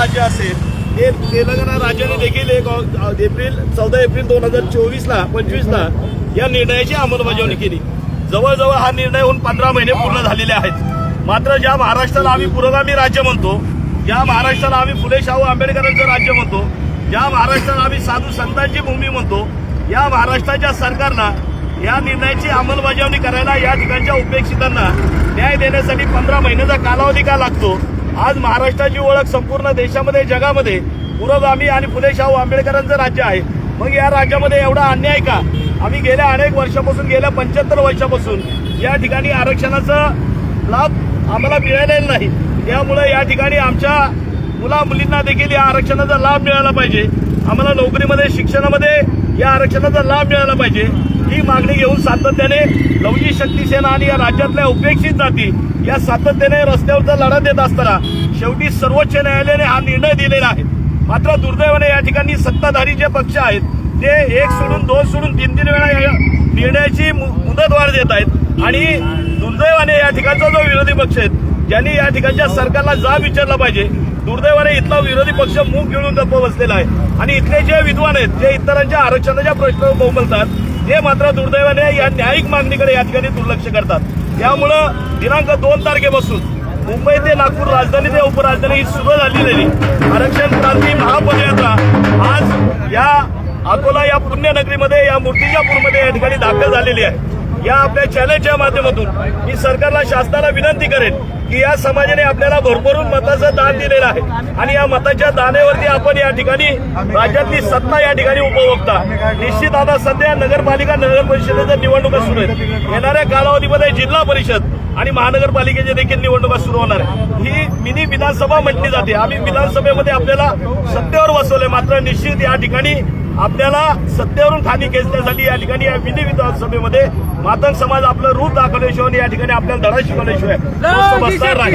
राज्य असेल ते तेलंगणा राज्याने देखील 14 एप्रिल 2024ला या निर्णयाची अंमलबजावणी केली। जवळजवळ हा निर्णय होऊन 15 महिने पूर्ण झालेले आहेत। मात्र ज्या महाराष्ट्राला आम्ही पुरोगामी राज्य म्हणतो, ज्या महाराष्ट्राला आम्ही फुले शाहू आंबेडकरांचं राज्य म्हणतो, ज्या महाराष्ट्राला आम्ही साधू संतांची भूमी म्हणतो, या महाराष्ट्राच्या सरकारला या निर्णयाची अंमलबजावणी करायला या ठिकाणच्या उपेक्षितांना न्याय देण्यासाठी 15 महिन्याचा कालावधी का लागतो? आज महाराष्ट्राची ओळख संपूर्ण देशामध्ये जगामध्ये पुरोगामी आणि फुले शाहू आंबेडकरांचं राज्य आहे। मग या राज्यामध्ये एवढा अन्याय का? आम्ही गेल्या अनेक वर्षापासून, गेल्या 75 वर्षापासून या ठिकाणी आरक्षणाचा लाभ आम्हाला मिळालेला नाही। त्यामुळे या ठिकाणी आमच्या मुला मुलींना देखील या आरक्षणाचा लाभ मिळाला पाहिजे। आम्हाला नोकरीमध्ये, शिक्षणामध्ये या आरक्षणाचा लाभ मिळाला पाहिजे। ही मागणी घेऊन सातत्याने लवजी शक्ती सेना आणि या राज्यातल्या उपेक्षित जाती या सातत्याने रस्त्यावरचा लढा देत असताना शेवटी सर्वोच्च न्यायालयाने हा निर्णय दिलेला आहे। मात्र दुर्दैवाने या ठिकाणी सत्ताधारी जे पक्ष आहेत ते 1 सोडून 2 सोडून 3 वेळा या निर्णयाची मुदतवाढ देत आहेत। आणि दुर्दैवाने या ठिकाणचा जो विरोधी पक्ष आहे ज्यांनी या ठिकाणच्या सरकारला जाब विचारला पाहिजे, दुर्दैवाने इथला विरोधी पक्ष मूग गिळून गप्प बसलेला आहे। आणि इथले जे विद्वान आहेत जे इतरांच्या आरक्षणाच्या प्रश्नावर बोंबलतात ते मात्र दुर्दैवाने या न्यायिक मागणीकडे या ठिकाणी दुर्लक्ष करतात। त्यामुळं दिनांक 2 तारखेपासून मुंबई ते नागपूर राजधानी ते उपराजधानी ही सुरू झालेली आरक्षण क्रांती महापदयात्रा आज या अकोला या पुण्यनगरीमध्ये, या मूर्तिजापूरमध्ये या ठिकाणी दाखल झालेली आहे। या आपल्या चॅलेंजच्या माध्यमातून मी सरकारला, शासनाला विनंती करेन की या समाजाने आपल्याला भरभरून मताचं दान दिलेलं आहे आणि या मताच्या दानेवरती आपण या ठिकाणी राज्यातली सत्ता या ठिकाणी उपभोगता। निश्चित आता सध्या नगरपालिका, नगर परिषदेच्या निवडणुका सुरू आहेत। येणाऱ्या कालावधीमध्ये जिल्हा परिषद आणि महानगरपालिकेच्या देखील निवडणुका सुरू होणार आहे। ही मिनी विधानसभा म्हटली जाते। आम्ही विधानसभेमध्ये आपल्याला सत्तेवर बसवले, मात्र निश्चित या ठिकाणी आपल्याला सत्तेवरून खाली खेचण्यासाठी या ठिकाणी या मिनी विधानसभेमध्ये मातंग समाज आपलं रूप दाखवल्याशिवाय या ठिकाणी आपल्याला धडा शिकवल्याशिवाय बसणार नाही।